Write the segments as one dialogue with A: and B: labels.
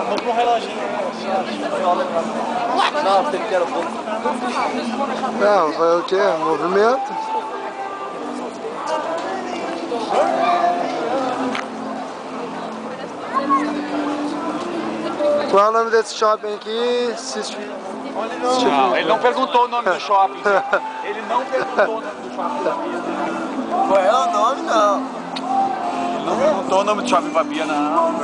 A: Vamos pra um reloginho. Não, você quer um pouco.
B: Não, foi o quê? Movimento. Qual é o nome desse shopping aqui?
A: Não, ele não perguntou o nome do shopping. Ele não perguntou o nome do shopping da Bia.
C: Qual é o nome, não?
A: Ele não perguntou o nome do shopping da Bia, não.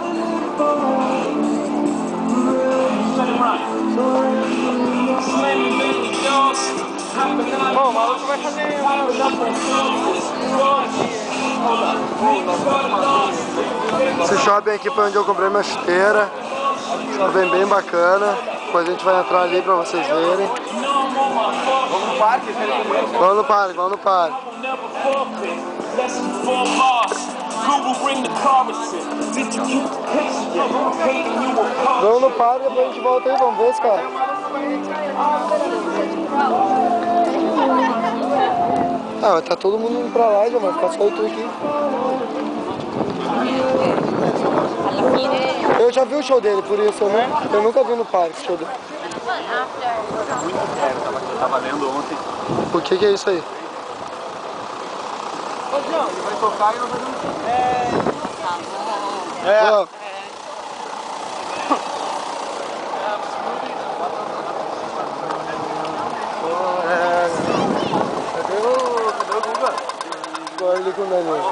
A: Bom, o maluco vai fazer
B: Esse shopping aqui foi onde eu comprei minha chuteira. Shopping bem bacana. Depois a gente vai entrar ali pra vocês verem.
A: Vamos no parque?
B: Vamos no parque, vamos no parque. Vamos no parque, depois a gente volta aí, vamos ver esse cara. Ah, mas tá todo mundo indo pra lá, já vai ficar só eu tô aqui. Eu já vi o show dele, por isso, né? Eu nunca vi no parque o show dele.
A: Muito sério, eu tava lendo ontem.
B: O que é isso aí?
A: Ô, João, ele vai tocar e nós vamos...
B: Ó,
A: Cadê o Guga?
B: Agora ele com o Daniel.